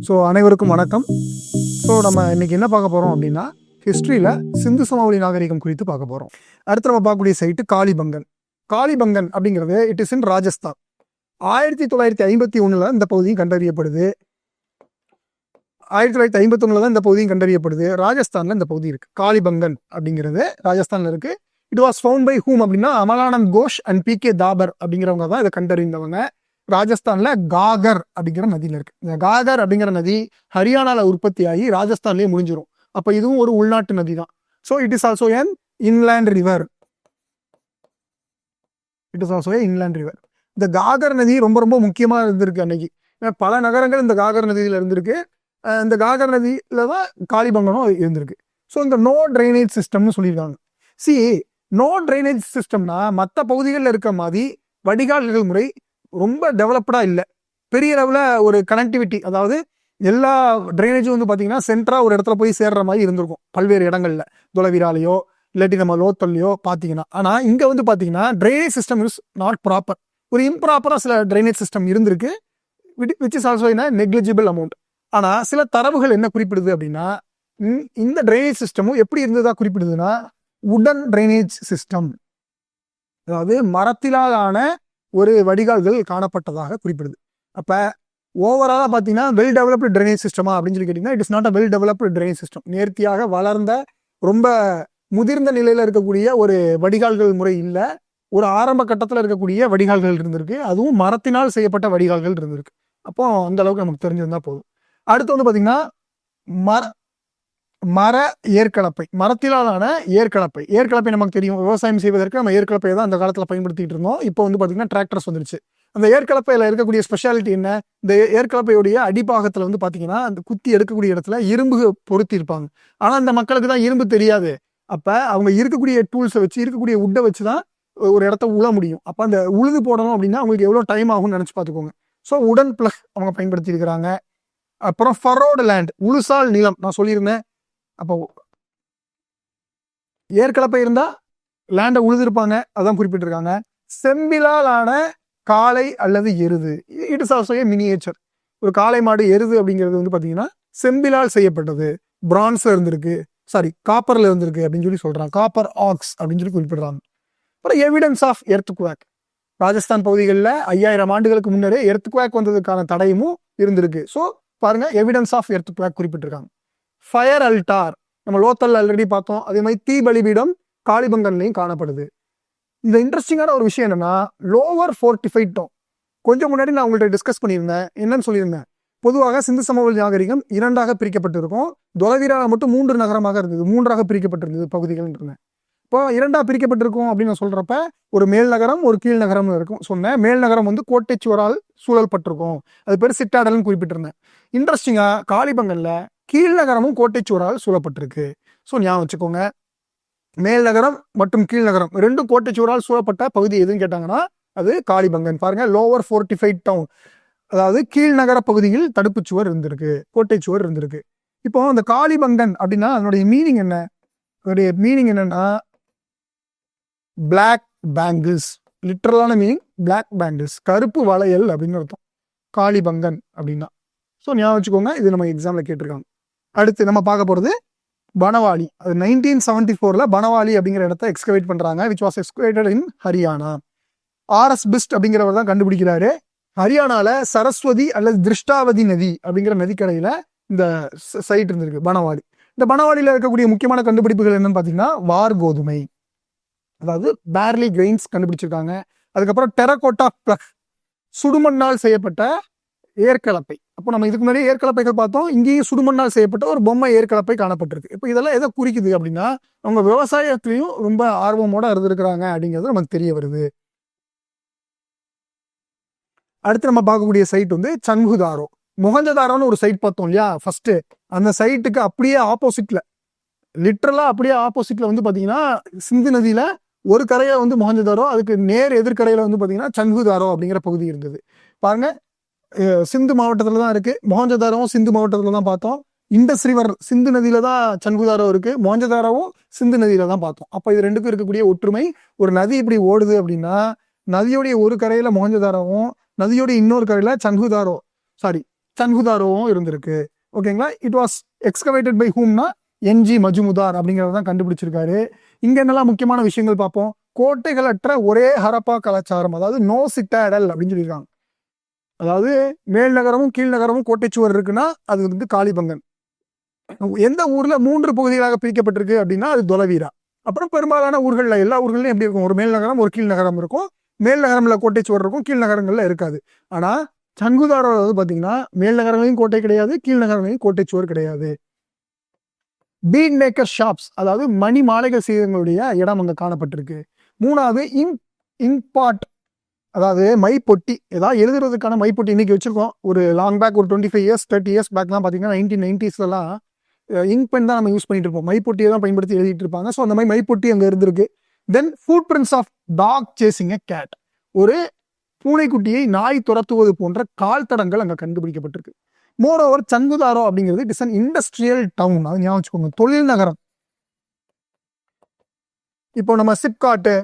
So அனைவருக்கும் வணக்கம். So நம்ம இன்னைக்கு என்ன பார்க்க போகிறோம் அப்படின்னா, ஹிஸ்ட்ரியில் சிந்து சமவெளி நாகரிகம் குறித்து பார்க்க போகிறோம். அடுத்து நம்ம பார்க்கக்கூடிய சைட்டு காளிபங்கன். காளிபங்கன் அப்படிங்கிறது இட் இஸ் இன் ராஜஸ்தான். 1951 இந்த பகுதியும் கண்டறியப்படுது. 1951 தான் இந்த பகுதியும் கண்டறியப்படுது. ராஜஸ்தானில் இந்த பகுதி இருக்குது. காளிபங்கன் அப்படிங்கிறது ராஜஸ்தானில் இருக்குது. It was found by whom அப்படின்னா அமலானந்த் கோஷ் அண்ட் பி.கே. தாபர் அப்படிங்கிறவங்க தான் இதை கண்டறிந்தவங்க. ராஜஸ்தான்ல காகர் அப்படிங்கிற நதியில் இருக்கு. இந்த காகர் அப்படிங்கிற நதி ஹரியானால உற்பத்தி ஆகி ராஜஸ்தான்லேயே முடிஞ்சிடும். அப்போ இதுவும் ஒரு உள்நாட்டு நதி தான். So it is also N inland river. இந்த காகர் நதி ரொம்ப ரொம்ப முக்கியமாக இருந்திருக்கு அன்னைக்கு. பல நகரங்கள் இந்த காகர் நதியில் இருந்திருக்கு. இந்த காகர் நதியில தான் காளிபங்கனும் இருந்திருக்கு. ஸோ இந்த நோ ட்ரைனேஜ் சிஸ்டம்னு சொல்லியிருக்காங்க. நோ ட்ரைனேஜ் சிஸ்டம்னா மற்ற பகுதிகளில் இருக்க மாதிரி வடிகால்கள் முறை ரொம்ப டெவலப்டா இல்லை. பெரிய லெவலில் ஒரு கனெக்டிவிட்டி, அதாவது எல்லா ட்ரைனேஜும் வந்து பார்த்தீங்கன்னா சென்டராக ஒரு இடத்துல போய் சேர்ற மாதிரி இருந்திருக்கும் பல்வேறு இடங்கள்ல, தொலைவிராலையோ இல்லாட்டி நம்ம லோக்கல்லையோ பார்த்தீங்கன்னா. ஆனால் இங்கே வந்து பார்த்தீங்கன்னா drainage system is not proper. ஒரு இம்ப்ராப்பராக சில ட்ரைனேஜ் சிஸ்டம் இருந்திருக்கு, which is also in a negligible amount. ஆனால் சில தரவுகள் என்ன குறிப்பிடுது அப்படின்னா, இந்த ட்ரைனேஜ் சிஸ்டமும் எப்படி இருந்ததா குறிப்பிடுதுன்னா உடன் ட்ரைனேஜ் சிஸ்டம், அதாவது மரத்திலான ஒரு வடிகால்கள் காணப்பட்டதாக குறிப்பிடுது. அப்போ ஓவராலாக பார்த்தீங்கன்னா வெல் டெவலப்டு ட்ரைனேஜ் சிஸ்டமா அப்படின்னு சொல்லி கேட்டிங்கன்னா it is not a well developed drainage system. நேர்த்தியாக வளர்ந்த ரொம்ப முதிர்ந்த நிலையில் இருக்கக்கூடிய ஒரு வடிகால்கள் முறை இல்லை. ஒரு ஆரம்ப கட்டத்தில் இருக்கக்கூடிய வடிகால்கள் இருந்திருக்கு, அதுவும் மரத்தினால் செய்யப்பட்ட வடிகால்கள் இருந்திருக்கு. அப்போ அந்த அளவுக்கு நமக்கு தெரிஞ்சிருந்தா போதும். அடுத்து வந்து பார்த்தீங்கன்னா மர ஏற்கலப்பை, மரத்திலான ஏற்கலப்பை. ஏற்கலப்பை நமக்கு தெரியும், விவசாயம் செய்வதற்கு நம்ம ஏற்கலப்பையை தான் அந்த காலத்தில் பயன்படுத்திட்டு இருந்தோம். இப்போ வந்து பார்த்தீங்கன்னா டிராக்டர்ஸ் வந்துருச்சு. அந்த ஏற்கலப்பையில் இருக்கக்கூடிய ஸ்பெஷாலிட்டி என்ன? இந்த ஏற்கலப்பையுடைய அடிப்பாகத்தில் வந்து பார்த்தீங்கன்னா அந்த குத்தி எடுக்கக்கூடிய இடத்துல இரும்பு பொருத்தி இருப்பாங்க. ஆனால் அந்த மக்களுக்கு தான் இரும்பு தெரியாது. அப்போ அவங்க இருக்கக்கூடிய டூல்ஸை வச்சு, இருக்கக்கூடிய உட்டை வச்சு தான் ஒரு இடத்த உழ முடியும். அப்போ அந்த உழுது போடணும் அப்படின்னா அவங்களுக்கு எவ்வளோ டைம் ஆகும்னு நினச்சி பார்த்துக்கோங்க. ஸோ உடன் பிளக் அவங்க பயன்படுத்தி இருக்கிறாங்க. அப்புறம் ஃபரோடு லேண்ட், உழுசால் நிலம் நான் சொல்லியிருந்தேன். அப்போ ஏற்கலப்பை இருந்தா லேண்டை உழுதுருப்பாங்க, அதான் குறிப்பிட்டிருக்காங்க. செம்பிலாலான காளை அல்லது எருது, it is also A miniature. ஒரு காளை மாடு எருது அப்படிங்கிறது வந்து பார்த்தீங்கன்னா செம்பிலால் செய்யப்பட்டது, பிரான்ஸ்ல இருந்திருக்கு, காப்பர்ல இருந்திருக்கு அப்படின்னு சொல்லி சொல்றாங்க. காப்பர் ஆக்ஸ் அப்படின்னு சொல்லி குறிப்பிடுறாங்க. அப்புறம் எவிடன்ஸ் ஆஃப் எர்த்குவேக். ராஜஸ்தான் பகுதிகளில் 5000 ஆண்டுகளுக்கு முன்னரே எர்த்குவேக் வந்ததுக்கான தடயமும் இருந்திருக்கு. ஸோ பாருங்க, எவிடன்ஸ் ஆஃப் எர்த்குவேக் குறிப்பிட்டிருக்காங்க. ஃபயர் அல்டார் நம்ம லோக்கல் ஆல்ரெடி பார்த்தோம். அதே மாதிரி தீ பலிபீடம் காளிபங்கன்லையும் காணப்படுது. இந்த இன்ட்ரெஸ்டிங்கான ஒரு விஷயம் என்னன்னா, லோவர் ஃபோர்ட்டிஃபைட் டவுன். கொஞ்சம் முன்னாடி நான் உங்கள்கிட்ட டிஸ்கஸ் பண்ணியிருந்தேன். என்னன்னு சொல்லியிருந்தேன், பொதுவாக சிந்து சமவெளி நாகரிகம் 2ஆக பிரிக்கப்பட்டிருக்கும். தொலைவிரா மட்டும் 3 நகரமாக இருந்தது, 3ஆக பிரிக்கப்பட்டிருந்தது பகுதிகள் இருந்தேன். இப்போ 2ஆக பிரிக்கப்பட்டிருக்கும் அப்படின்னு நான் சொல்றப்ப ஒரு மேல் நகரம் ஒரு கீழ் நகரம் இருக்கும் சொன்னேன். மேல் நகரம் வந்து கோட்டைச்சுவரால் சூழல் பட்டிருக்கும், அது பேர் சிட்டாடல்னு குறிப்பிட்டிருந்தேன். இன்ட்ரெஸ்டிங்கா காளிபங்கன்ல கீழ் நகரமும் கோட்டைச்சுவரால் சூழப்பட்டிருக்கு. ஸோ ஞாபகம் வச்சுக்கோங்க, மேல் நகரம் மற்றும் கீழ் நகரம் ரெண்டும் கோட்டைச்சுவரால் சூழப்பட்ட பகுதி எதுன்னு கேட்டாங்கன்னா அது காளிபங்கன். பாருங்க, லோவர் ஃபோர்ட்டிஃபைட் டவுன், அதாவது கீழ் நகர பகுதியில் தடுப்பு சுவர் இருந்திருக்கு, கோட்டைச்சுவர் இருந்திருக்கு. இப்போ அந்த காளிபங்கன் அப்படின்னா அதனுடைய மீனிங் என்ன? அதனுடைய மீனிங் என்னன்னா பிளாக் பேங்கிள்ஸ். லிட்டரலான மீனிங் பிளாக் பேங்கிள்ஸ், கருப்பு வளையல் அப்படின்னு அர்த்தம் காளிபங்கன் அப்படின்னா. ஸோ ஞாபகம் வச்சுக்கோங்க, இது நம்ம எக்ஸாம்ல கேட்டிருக்காங்க. அடுத்து நம்ம பார்க்க போகிறது பனவாலி. அது 1974 பனவாலி அப்படிங்கிற இடத்த எக்ஸ்கவேட் பண்றாங்க, which was excavated in Haryana. R S Bisht அப்படிங்கிறவர் தான் கண்டுபிடிக்கிறாரு. ஹரியானால சரஸ்வதி அல்லது திருஷ்டாவதி நதி அப்படிங்கிற நதிக்கரையில இந்த சைட் இருந்திருக்கு பனவாலி. இந்த பனவாலியில் இருக்கக்கூடிய முக்கியமான கண்டுபிடிப்புகள் என்னன்னு பார்த்தீங்கன்னா வார் கோதுமை, அதாவது பேர்லி கிரெயின்ஸ் கண்டுபிடிச்சிருக்காங்க. அதுக்கப்புறம் டெரகோட்டா பிளக், சுடுமண்ணால் செய்யப்பட்ட ஏற்கலப்பை. அப்போ நம்ம இதுக்கு முன்னாடி ஏற்கலப்பைகள் பார்த்தோம், இங்கேயும் சுடுமண்ணால் செய்யப்பட்ட ஒரு பொம்மை ஏற்கலப்பை காணப்பட்டிருக்கு. இப்போ இதெல்லாம் எதை குறிக்குது அப்படின்னா அவங்க விவசாயத்திலையும் ரொம்ப ஆர்வமோட இருந்திருக்கிறாங்க அப்படிங்கிறது நமக்கு தெரிய வருது. அடுத்து நம்ம பார்க்கக்கூடிய சைட் வந்து சன்ஹுதாரோ. மொஹஞ்சதாரோன்னு ஒரு சைட் பார்த்தோம் இல்லையா ஃபர்ஸ்ட், அந்த சைட்டுக்கு அப்படியே ஆப்போசிட்ல, லிட்டரலா அப்படியே ஆப்போசிட்ல வந்து பாத்தீங்கன்னா சிந்து நதியில ஒரு கரையில வந்து மொஹஞ்சதாரோ, அதுக்கு நேர் எதிர்கரையில வந்து பாத்தீங்கன்னா சன்ஹுதாரோ அப்படிங்கிற பகுதி இருந்தது. பாருங்க, சிந்து மாவட்டத்துல தான் இருக்கு. மொஹஞ்சதாரோவும் சிந்து மாவட்டத்துல தான் பார்த்தோம். இண்டஸ் ரிவர் சிந்து நதியில தான் சன்ஹுதாரோ இருக்கு, மொஹஞ்சதாரோவும் சிந்து நதியில தான் பார்த்தோம். அப்ப இது ரெண்டுக்கும் இருக்கக்கூடிய ஒற்றுமை, ஒரு நதி இப்படி ஓடுது அப்படின்னா நதியோடைய ஒரு கரையில மொஹஞ்சதாரோவும் நதியோடைய இன்னொரு கரையில சன்ஹுதாரோ சன்ஹுதாரோவும் இருந்திருக்கு. ஓகேங்களா? இட் வாஸ் எக்ஸ்கவேட்டட் பை ஹூம்னா என்ஜி மஜுமுதார் அப்படிங்கிறதான் கண்டுபிடிச்சிருக்காரு. இங்க என்னெல்லாம் முக்கியமான விஷயங்கள் பார்ப்போம். கோட்டைகளற்ற ஒரே ஹரப்பா கலாச்சாரம், அதாவது நோ சிட்டாடல் அப்படின்னு சொல்லியிருக்காங்க. அதாவது மேல் நகரமும் கீழ் நகரமும் கோட்டைச்சுவர் இருக்குன்னா அது வந்து காளிபங்கன். எந்த ஊர்ல 3 பகுதிகளாக பிரிக்கப்பட்டிருக்கு அப்படின்னா அது தொலவீரா. அப்புறம் பெரும்பாலான ஊர்கள்ல எல்லா ஊர்கள்லையும் எப்படி இருக்கும், ஒரு மேல் நகரம் ஒரு கீழ் நகரம் இருக்கும். மேல் நகரம்ல கோட்டைச்சுவர் இருக்கும், கீழ் நகரங்கள்ல இருக்காது. ஆனா சன்ஹுதாரோ வந்து பாத்தீங்கன்னா மேல் நகரங்களையும் கோட்டை கிடையாது, கீழ் நகரங்களையும் கோட்டைச்சுவர் கிடையாது. பீட் மேக்கர் ஷாப்ஸ், அதாவது மணி மாலைகள் செய்தவங்களுடைய இடம் அங்க காணப்பட்டிருக்கு. 3வது இங்பாட், அதாவது மைப்பொட்டி, ஏதாவது எழுதுறதுக்கான மைப்பொட்டி இன்னைக்கு வச்சிருக்கோம். ஒரு லாங் பேக் ஒரு 25 இயர்ஸ் 30 இயர்ஸ் பேக்லாம் பார்த்தீங்கன்னா 1990ஸ்லாம் இங்க் பென் தான் நம்ம யூஸ் பண்ணிட்டு இருப்போம். மைப்பொட்டியை தான் பயன்படுத்தி எழுதிட்டு இருப்பாங்க. ஸோ அந்த மாதிரி மைப்பொட்டி அங்கே இருந்திருக்கு. Then footprints of dog chasing a cat, ஒரு பூனைக்குட்டியை நாய் துரத்துவது போன்ற கால் தடங்கள் அங்கே கண்டுபிடிக்கப்பட்டிருக்கு. மோர் ஓவர் சன்ஹுதாரோ அப்படிங்கிறது it is an industrial town, அது ஞாபகம் வச்சுக்கோங்க, தொழில் நகரம். இப்போ நம்ம சிப்காட்டு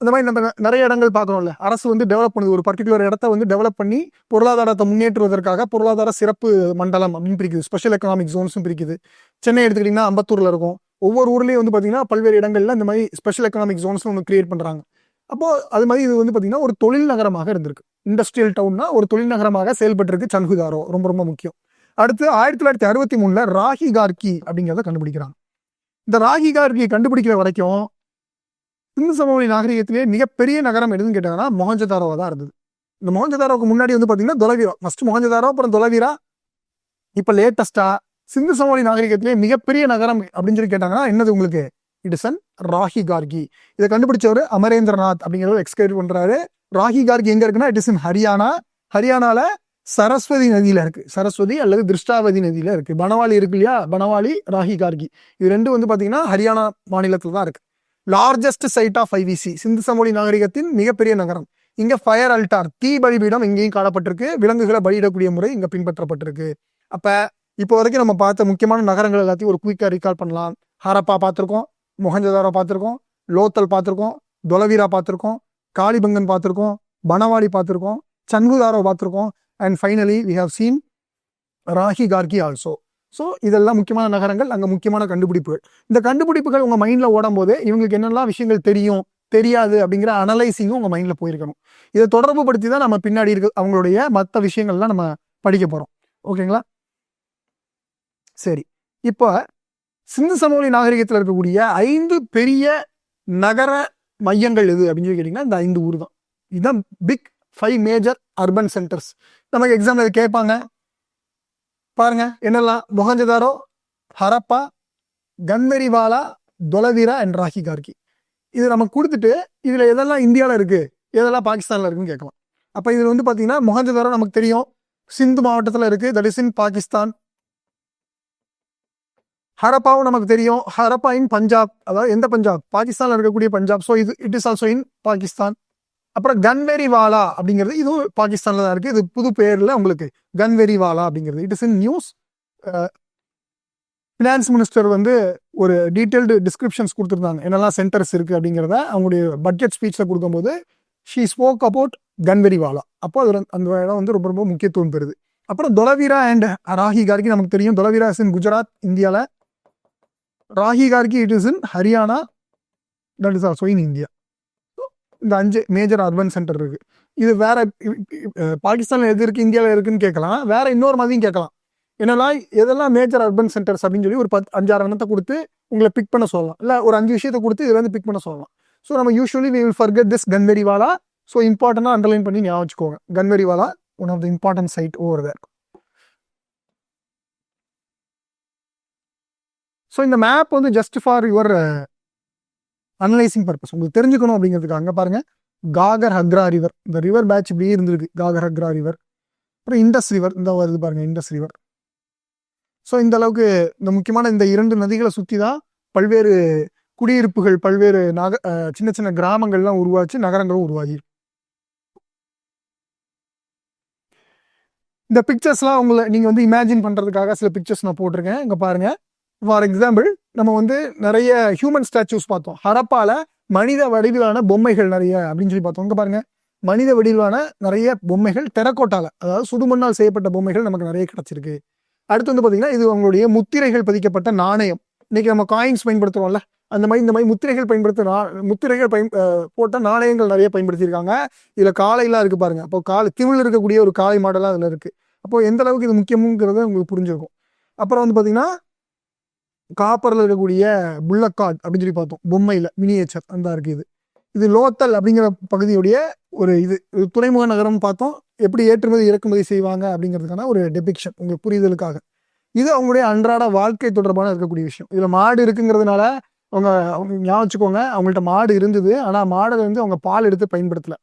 இந்த மாதிரி நம்ம நிறைய இடங்கள் பார்க்கணும்ல, அரசு வந்து டெவலப் பண்ணுது, ஒரு பர்டிகுலர் இடத்த வந்து டெவலப் பண்ணி பொருளாதாரத்தை முன்னேற்றுவதற்காக பொருளாதார சிறப்பு மண்டலம் அப்படின்னு பிரிக்குது, ஸ்பெஷல் எக்கனாமிக் ஜோன்ஸும் பிரிக்குது. சென்னை எடுத்துக்கிட்டிங்கன்னா அம்பத்தூர்ல இருக்கும். ஒவ்வொரு ஊர்லேயும் வந்து பார்த்தீங்கன்னா பல்வேறு இடங்கள்ல இந்த மாதிரி ஸ்பெஷல் எக்கனாமிக் ஜோன்ஸ் ஒன்று கிரியேட் பண்ணுறாங்க. அப்போ அது மாதிரி இது வந்து பார்த்தீங்கன்னா ஒரு தொழில் நகரமாக இருந்திருக்கு. இண்டஸ்ட்ரியல் டவுன்னா ஒரு தொழில் நகரமாக செயல்பட்டிருக்கு சன்ஹுதாரோ, ரொம்ப ரொம்ப முக்கியம். அடுத்து 1963 ராகி கார்கி அப்படிங்கிறத கண்டுபிடிக்கிறாங்க. இந்த ராகி கார்கி கண்டுபிடிக்கிற வரைக்கும் சிந்து சமவெளி நாகரிகத்திலேயே மிகப்பெரிய நகரம் எதுன்னு கேட்டாங்கன்னா மொஹஞ்சதாரோவா தான் இருந்தது. இந்த மொஹஞ்சதாரோவுக்கு முன்னாடி வந்து பார்த்தீங்கன்னா தொலவீரா, ஃபர்ஸ்ட் மொஹஞ்சதாரோ அப்புறம் தொலவீரா. இப்போ லேட்டஸ்டா சிந்து சமவெளி நாகரிகத்திலேயே மிகப்பெரிய நகரம் அப்படின்னு சொல்லி கேட்டாங்கன்னா என்னது உங்களுக்கு, it is an Rakhi Garhi. இதை கண்டுபிடிச்சவர் அமரேந்திரநாத் அப்படிங்கிறவர் எக்ஸ்கவேட் பண்றாரு. ராகி கார்கி எங்க இருக்குன்னா இட் இஸ் இன் ஹரியானா. ஹரியானால சரஸ்வதி நதியில இருக்கு, சரஸ்வதி அல்லது திருஷ்டாவதி நதியில இருக்கு. பனவாலி இருக்கு இல்லையா, பனவாலி, ராகி கார்கி, இது ரெண்டும் வந்து பாத்தீங்கன்னா ஹரியானா மாநிலத்தில் தான் இருக்கு. லார்ஜஸ்ட் சைட் ஆஃப் ஐவிசி, சிந்து சமவெளி நாகரிகத்தின் மிகப்பெரிய நகரம். இங்க ஃபயர் அல்டார், தீ பலிபீடம் இங்கேயும் காணப்பட்டிருக்கு. விலங்குகளை பலியிடக்கூடிய முறை இங்க பின்பற்றப்பட்டிருக்கு. அப்ப இப்போ வரைக்கும் நம்ம பார்த்த முக்கியமான நகரங்கள் எல்லாத்தையும் ஒரு குயிக்கா ரீகால் பண்ணலாம். ஹரப்பா பார்த்திருக்கோம், மொஹஞ்சதாரோ பார்த்திருக்கோம், லோத்தல் பார்த்திருக்கோம், தொலவீரா பார்த்திருக்கோம், காளிபங்கன் பார்த்திருக்கோம், பனவாலி பார்த்திருக்கோம், சன்ஹுதாரோ பார்த்திருக்கோம், and finally we have seen Rakhi Garhi also. So இதெல்லாம் முக்கியமான நகரங்கள், அங்கே முக்கியமான கண்டுபிடிப்புகள். இந்த கண்டுபிடிப்புகள் உங்கள் மைண்டில் ஓடும் போது இவங்களுக்கு என்னெல்லாம் விஷயங்கள் தெரியும் தெரியாது அப்படிங்கிற அனலைசிங்கும் உங்கள் மைண்டில் போயிருக்கணும். இதை தொடர்பு படுத்தி தான் நம்ம பின்னாடி இருக்க அவங்களுடைய மற்ற விஷயங்கள்லாம் நம்ம படிக்க போகிறோம். ஓகேங்களா? சரி, இப்போ சிந்து சமவெளி நாகரிகத்தில் இருக்கக்கூடிய 5 பெரிய நகர மையங்கள் எது அப்படின்னு சொல்லி கேட்டிங்கன்னா இந்த 5 ஊர் தான். இதுதான் பிக் 5 மேஜர் அர்பன் சென்டர்ஸ். நமக்கு எக்ஸாம்ல இதை கேட்பாங்க பாருங்க. என்னெல்லாம்? மொஹஞ்சதாரோ, ஹரப்பா, கன்வெரிவாலா, தொலவீரா அண்ட் ராகி கார்கி. இது நமக்கு கொடுத்துட்டு இதுல எதெல்லாம் இந்தியாவில் இருக்கு, எதெல்லாம் பாகிஸ்தான்ல இருக்குன்னு கேட்கலாம். அப்ப இதுல வந்து பாத்தீங்கன்னா மொஹஞ்சதாரோ நமக்கு தெரியும், சிந்து மாவட்டத்துல இருக்கு, தட் இஸ் இன் பாகிஸ்தான். ஹரப்பாவும் நமக்கு தெரியும், ஹரப்பா இன் பஞ்சாப், அதாவது எந்த பஞ்சாப், பாகிஸ்தான்ல இருக்கக்கூடிய பஞ்சாப். ஸோ இது இட் இஸ் ஆல்சோ இன் பாகிஸ்தான். அப்புறம் கன்வெரிவாலா அப்படிங்கிறது இதுவும் பாகிஸ்தான்ல தான் இருக்கு. இது புது பேர்ல உங்களுக்கு கன்வெரிவாலா அப்படிங்கிறது it is in news. Finance minister வந்து ஒரு டீட்டெயில்டு டிஸ்கிரிப்ஷன்ஸ் கொடுத்துருந்தாங்க என்னெல்லாம் சென்டர்ஸ் இருக்கு அப்படிங்கிறத அவங்களுடைய பட்ஜெட் ஸ்பீச்ல கொடுக்கும்போது ஷீ ஸ்போக் அபவுட் கன்வெரிவாலா. அப்போ அது அந்த இடம் வந்து ரொம்ப ரொம்ப முக்கியத்துவம் பெறுது. அப்புறம் தொலவீரா அண்ட் ராகி கார்கி நமக்கு தெரியும். தொலவீரா இஸ் இன் குஜராத், இந்தியாவில். Rakhi Garhi it is in Haryana, that is also in India. இந்த 5 மேஜர் அர்பன் சென்டர் இருக்கு. இது வேற பாகிஸ்தான்ல எது இருக்கு, இந்தியாவில் இருக்குன்னு கேட்கலாம். வேற இன்னொரு மாதிரியும் கேட்கலாம், என்னெல்லாம் எதெல்லாம் மேஜர் அர்பன் சென்டர்ஸ் அப்படின்னு சொல்லி ஒரு 5-6 எண்ணத்தை கொடுத்து உங்களை பிக் பண்ண சொல்லலாம். இல்லை ஒரு 5 விஷயத்தை கொடுத்து இதுல இருந்து பிக் பண்ண சொல்லலாம். ஸோ நம்ம usually we will forget this Ganweriwala. So இம்பார்ட்டண்டாக அண்டர்லைன் பண்ணி ஞாபகம் வச்சுக்கோங்க. Ganweriwala one of the important site over there. So இந்த மேப் வந்து just for your analysing purpose, உங்களுக்கு தெரிஞ்சுக்கணும் அப்படிங்கிறதுக்கு. அங்கே பாருங்க, காகர் ஹக்ரா ரிவர், இந்த ரிவர் பேட்ச் இப்படியே இருந்திருக்கு. காகர் ஹக்ரா ரிவர், அப்புறம் இண்டஸ் ரிவர் இந்த வருது பாருங்க, இண்டஸ் ரிவர். ஸோ இந்த அளவுக்கு இந்த முக்கியமான இந்த 2 நதிகளை சுற்றி தான் பல்வேறு குடியிருப்புகள், பல்வேறு சின்ன சின்ன கிராமங்கள்லாம் உருவாச்சு, நகரங்களும் உருவாகி. இந்த பிக்சர்ஸ்லாம் உங்களை நீங்க வந்து இமேஜின் பண்றதுக்காக சில பிக்சர்ஸ் நான் போட்டிருக்கேன். இங்க பாருங்க. ஃபார் எக்ஸாம்பிள் நம்ம வந்து நிறைய ஹியூமன் ஸ்டாச்சூஸ் பார்த்தோம். ஹரப்பால மனித வடிவிலான பொம்மைகள் நிறைய அப்படின்னு சொல்லி பார்த்தோம். இங்க பாருங்க, மனித வடிவான நிறைய பொம்மைகள் டெரக்கோட்டால, அதாவது சுடுமண்ணால் செய்யப்பட்ட பொம்மைகள் நமக்கு நிறைய கிடைச்சிருக்கு. அடுத்து வந்து பார்த்தீங்கன்னா இது அவங்களுடைய முத்திரைகள் பதிக்கப்பட்ட நாணயம். இன்னைக்கு நம்ம காயின்ஸ் பயன்படுத்துறோம்ல, அந்த மாதிரி இந்த மாதிரி முத்திரைகள் முத்திரைகள் போட்ட நாணயங்கள் நிறைய பயன்படுத்தியிருக்காங்க. இதுல காளைலாம் இருக்கு பாருங்க. அப்போ திமிழ் இருக்கக்கூடிய ஒரு காளை மாடலாம் அதுல இருக்கு. அப்போ எந்த அளவுக்கு இது முக்கியமுங்கிறத உங்களுக்கு புரிஞ்சிருக்கும். அப்புறம் வந்து பார்த்தீங்கன்னா காப்பரில் இருக்கக்கூடிய புல்லக்காட் அப்படின்னு சொல்லி பார்த்தோம், பொம்மையில மினியேச்சர் அந்த இருக்கு. இது லோத்தல் அப்படிங்கிற பகுதியுடைய ஒரு துறைமுக நகரம் பார்த்தோம். எப்படி ஏற்றுமதி இறக்குமதி செய்வாங்க அப்படிங்கிறதுக்கான ஒரு டெபிக்ஷன் உங்களுக்கு புரிதலுக்காக. இது அவங்களுடைய அன்றாட வாழ்க்கை தொடர்பான இருக்கக்கூடிய விஷயம். இதுல மாடு இருக்குங்கிறதுனால அவங்க ஞாபகம் வச்சுக்கோங்க, அவங்கள்ட்ட மாடு இருந்தது. ஆனா மாடை வந்து அவங்க பால் எடுத்து பயன்படுத்தல.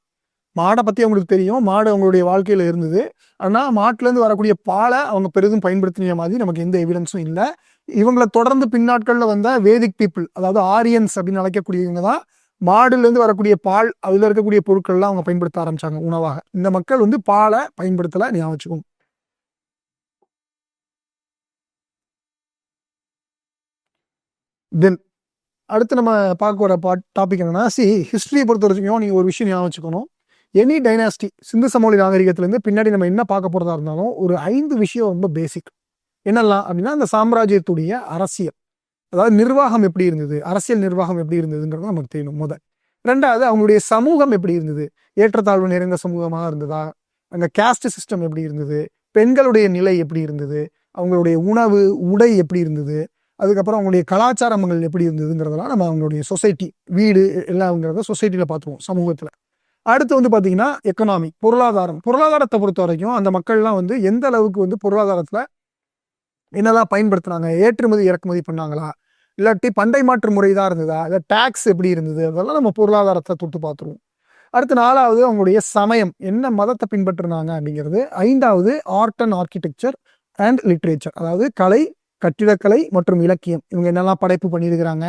மாடை பத்தி அவங்களுக்கு தெரியும், மாடு அவங்களுடைய வாழ்க்கையில இருந்தது. ஆனா மாட்டுல இருந்து வரக்கூடிய பாலை அவங்க பெரிதும் பயன்படுத்தின மாதிரி நமக்கு எந்த எவிடன்ஸும் இல்லை. இவங்களை தொடர்ந்து பின்னாட்கள்ல வந்த வேதிக் பீப்புள், அதாவது ஆரியன்ஸ் அப்படின்னு அழைக்கக்கூடியவங்க தான் மாடுல இருந்து வரக்கூடிய பால், அதுல இருக்கக்கூடிய பொருட்கள்லாம் அவங்க பயன்படுத்த ஆரம்பிச்சாங்க உணவாக. இந்த மக்கள் வந்து பாலை பயன்படுத்தல, ஞாபகம் வச்சுக்கோங்க. தென் அடுத்து நம்ம பார்க்க வர டாபிக் என்னன்னா, ஹிஸ்டரியை பொறுத்த வரைக்கும் நீங்க ஒரு விஷயம் ஞாபகம் வச்சுக்கணும். எனி டைனாஸ்டி, சிந்து சமவெளி நாகரிகத்திலேருந்து பின்னாடி நம்ம என்ன பார்க்க போறதா இருந்தாலும் ஒரு 5 விஷயம் ரொம்ப பேசிக். என்னெல்லாம் அப்படின்னா, அந்த சாம்ராஜ்யத்துடைய அரசியல், அதாவது நிர்வாகம் எப்படி இருந்தது, அரசியல் நிர்வாகம் எப்படி இருந்ததுங்கிறது நமக்கு தெரியணும் முதல். ரெண்டாவது அவங்களுடைய சமூகம் எப்படி இருந்தது, ஏற்றத்தாழ்வு நிறைந்த சமூகமாக இருந்ததா, அங்க கேஸ்ட் சிஸ்டம் எப்படி இருந்தது, பெண்களுடைய நிலை எப்படி இருந்தது, அவங்களுடைய உணவு உடை எப்படி இருந்தது, அதுக்கப்புறம் அவங்களுடைய கலாச்சாரங்கள் எப்படி இருந்ததுங்கிறதெல்லாம் நம்ம அவங்களுடைய சொசைட்டி, வீடு எல்லாங்கிறத சொசைட்டியில பார்த்துருவோம் சமூகத்துல. அடுத்து வந்து பாத்தீங்கன்னா எக்கனாமி, பொருளாதாரத்தை பொறுத்த வரைக்கும் அந்த மக்கள்லாம் வந்து எந்த அளவுக்கு வந்து பொருளாதாரத்துல என்னெல்லாம் பயன்படுத்தினாங்க, ஏற்றுமதி இறக்குமதி பண்ணாங்களா, இல்லாட்டி பண்டை மாற்று முறை தான் இருந்ததா, இல்லை டாக்ஸ் எப்படி இருந்தது, அதெல்லாம் நம்ம பொருளாதாரத்தை தொட்டு பார்த்துருவோம். அடுத்து 4வது அவங்களுடைய சமயம், என்ன மதத்தை பின்பற்றினாங்க அப்படிங்கிறது. 5வது art and architecture and literature, அதாவது கலை, கட்டிடக்கலை மற்றும் இலக்கியம். இவங்க என்னெல்லாம் படைப்பு பண்ணியிருக்கிறாங்க,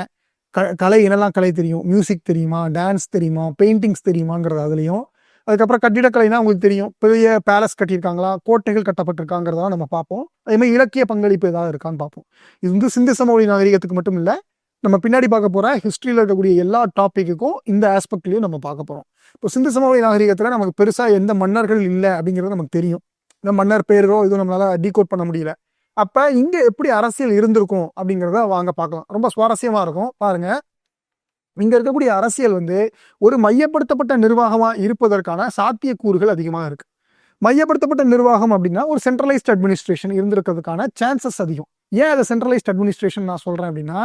கலை என்னெல்லாம் கலை தெரியும், மியூசிக் தெரியுமா, டான்ஸ் தெரியுமா, பெயிண்டிங்ஸ் தெரியுமாங்கிறது அதுலேயும். அதுக்கப்புறம் கட்டிடக்கலைனா உங்களுக்கு தெரியும், பெரிய பேலஸ் கட்டியிருக்காங்களா, கோட்டைகள் கட்டப்பட்டிருக்காங்கிறதெல்லாம் நம்ம பார்ப்போம். அதே மாதிரி இலக்கிய பங்களிப்பு ஏதாவது இருக்கான்னு பார்ப்போம். இது வந்து சிந்து சமவெளி நாகரிகத்துக்கு மட்டும் இல்லை, நம்ம பின்னாடி பார்க்க போற ஹிஸ்டரியில் இருக்கக்கூடிய எல்லா டாப்பிக்குக்கும் இந்த ஆஸ்பெக்ட்லையும் நம்ம பார்க்க போறோம். இப்போ சிந்து சமவெளி நாகரிகத்தில் நமக்கு பெருசா எந்த மன்னர்கள் இல்லை அப்படிங்கிறது நமக்கு தெரியும். இந்த மன்னர் பேரோ இதுவும் நம்மளால டீகோட் பண்ண முடியல. அப்ப இங்க எப்படி அரசியல் இருந்திருக்கும் அப்படிங்கிறத வாங்க பார்க்கலாம். ரொம்ப சுவாரஸ்யமா இருக்கும் பாருங்க. இங்க இருக்கக்கூடிய அரசியல் வந்து ஒரு மையப்படுத்தப்பட்ட நிர்வாகமா இருப்பதற்கான சாத்தியக்கூறுகள் அதிகமாக இருக்கு. மையப்படுத்தப்பட்ட நிர்வாகம் அப்படின்னா ஒரு சென்ட்ரலைஸ்ட் அட்மினிஸ்ட்ரேஷன் இருந்திருக்கிறதுக்கான சான்சஸ் அதிகம். ஏன் அதை சென்ட்ரலைஸ்ட் அட்மினிஸ்ட்ரேஷன் நான் சொல்றேன் அப்படின்னா,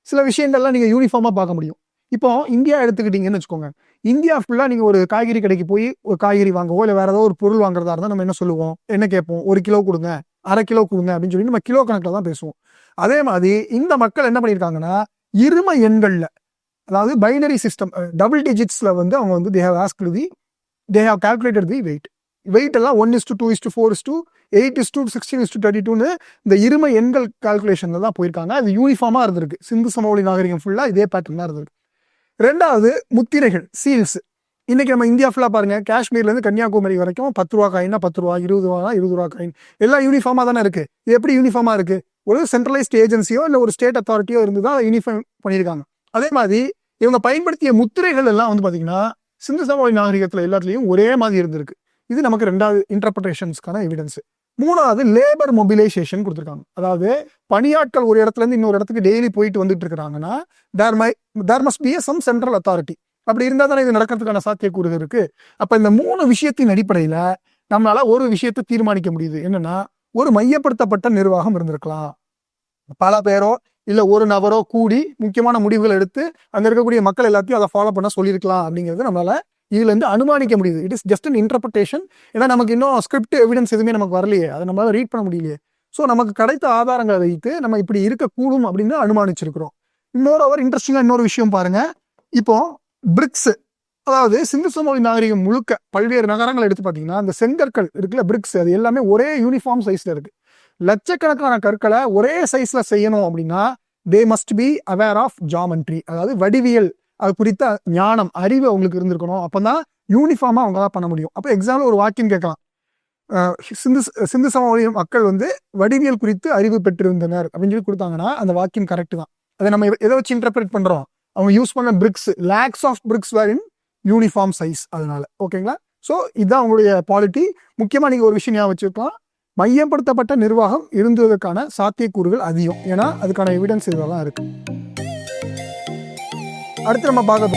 சில விஷயங்கள்லாம் நீங்க யூனிஃபார்மா பார்க்க முடியும். இப்போ இந்தியா எடுத்துக்கிட்டீங்கன்னு வச்சுக்கோங்க, இந்தியா ஃபுல்லா நீங்க ஒரு காய்கறி கடைக்கு போய் ஒரு காய்கறி வாங்கவோ இல்லை வேற ஏதோ ஒரு பொருள் வாங்குறதா இருந்தால் நம்ம என்ன சொல்லுவோம், என்ன கேட்போம், 1 கிலோ கொடுங்க, 1/2 கிலோ கொடுங்க அப்படின்னு சொல்லி நம்ம கிலோ கணக்கில் தான் பேசுவோம். அதே மாதிரி இந்த மக்கள் என்ன பண்ணியிருக்காங்கன்னா, இரும எண்கள்ல, அதாவது பைனரி சிஸ்டம், டபுள் டிஜிட்ஸ்ல வந்து அவங்க வந்து they have calculated the wait எல்லாம் 1:2:4:8:16:32ன்னு இந்த இரும எண்கள் கால்குலேஷன்ல தான் போயிருக்காங்க. அது யூனிஃபார்மா இருந்திருக்கு. சிந்து சமவெளி நாகரிகம் ஃபுல்லா இதே பேட்டர்ன் தான் இருந்திருக்கு. 2வது முத்திரைகள், சீல்ஸ். இன்னைக்கு நம்ம இந்தியா ஃபுல்லா பாருங்க, காஷ்மீர்ல இருந்து கன்னியாகுமரி வரைக்கும் 10 ரூபா காயினா 10 ரூபா, 20 ரூபா 20 ரூபா காயின், எல்லாம் யூனிஃபார்மா தானே இருக்கு. இது எப்படி யூனிஃபார்மா இருக்கு? ஒரு சென்ட்ரலைஸ்ட் ஏஜென்சியோ இல்லை ஒரு ஸ்டேட் அத்தாரிட்டியோ இருந்து தான் யூனிஃபார்ம் பண்ணியிருக்காங்க. அதே மாதிரி இவங்க பயன்படுத்திய முத்திரைகள் எல்லாம் வந்து பாத்தீங்கன்னா சிந்து சமவெளி நாகரிகத்துல எல்லாத்துலயும் ஒரே மாதிரி இருந்திருக்கு. இது நமக்கு 2வது இன்டர்பிரேஷன்ஸ்க்கான எவிடன்ஸ். 3வது லேபர் மொபிலைசேஷன் கொடுத்துருக்காங்க. அதாவது பணியாட்கள் ஒரு இடத்துல இருந்து இன்னொரு இடத்துக்கு டெய்லி போயிட்டு வந்துட்டு இருக்கிறாங்கன்னா there must be some central authority. அப்படி இருந்தா தானே இது நடக்கிறதுக்கான சாத்தியக்கூறுகள் இருக்கு. அப்ப இந்த 3 விஷயத்தின் அடிப்படையில நம்மளால ஒரு விஷயத்தை தீர்மானிக்க முடியுது. என்னன்னா, ஒரு மையப்படுத்தப்பட்ட நிர்வாகம் இருந்திருக்கலாம். பல பேரோ இல்ல ஒரு நபரோ கூடி முக்கியமான முடிவுகள் எடுத்து அங்க இருக்கக்கூடிய மக்கள் எல்லாத்தையும் அதை ஃபாலோ பண்ண சொல்லியிருக்கலாம் அப்படிங்கிறது நம்மளால இதுல இருந்து அனுமானிக்க முடியுது. It is just an interpretation. ஏன்னா நமக்கு இன்னும் ஸ்கிரிப்ட் எவிடன்ஸ் எதுவுமே நமக்கு வரலையே, அதை நம்மளால ரீட் பண்ண முடியலையே. ஸோ நமக்கு கிடைத்த ஆதாரங்களை வைத்து நம்ம இப்படி இருக்கக்கூடும் அப்படின்னு அனுமானிச்சிருக்கிறோம். இன்னொரு விஷயம் பாருங்க. இப்போ பிரிக்ஸ், அதாவது சிந்து சமவெளி நாகரிகம் முழுக்க பல்வேறு நகரங்கள் எடுத்து பார்த்தீங்கன்னா அந்த செங்கற்கள் இருக்குல்ல, பிரிக்ஸ், அது எல்லாமே ஒரே யூனிஃபார்ம் சைஸ்ல இருக்கு. லட்சக்கணக்கான கற்களை ஒரே சைஸ்ல செய்யணும் அப்படின்னா they must be aware of geometry, அதாவது வடிவியல், அது குறித்த ஞானம், அறிவு அவங்களுக்கு இருந்திருக்கணும். அப்பதான் யூனிஃபார்மா அவங்க தான் பண்ண முடியும். அப்போ எக்ஸாம்பிள் ஒரு வாக்கியம் கேட்கலாம், சிந்து சமவெளி மக்கள் வந்து வடிவியல் குறித்து அறிவு பெற்றிருந்தனர் அப்படின்னு சொல்லி கொடுத்தாங்கன்னா அந்த வாக்கியம் கரெக்ட் தான். அதை நம்ம எதை வச்சு இன்டர்பிரேட் பண்றோம், அவங்க யூஸ் பண்ண bricks, lakhs of bricks were in uniform size, அதனால ஓகேங்களா. ஸோ இதுதான் அவங்களுடைய பாலிட்டி. முக்கியமாக நீங்கள் ஒரு விஷயம் ஞாபகம் வச்சுக்கலாம், மையப்படுத்தப்பட்ட நிர்வாகம் இருந்ததற்கான சாத்தியக்கூறுகள் அதிகம். ஏன்னா அதுக்கான எவிடன்ஸ் இதெல்லாம் இருக்கு. அடுத்து நம்ம பார்க்க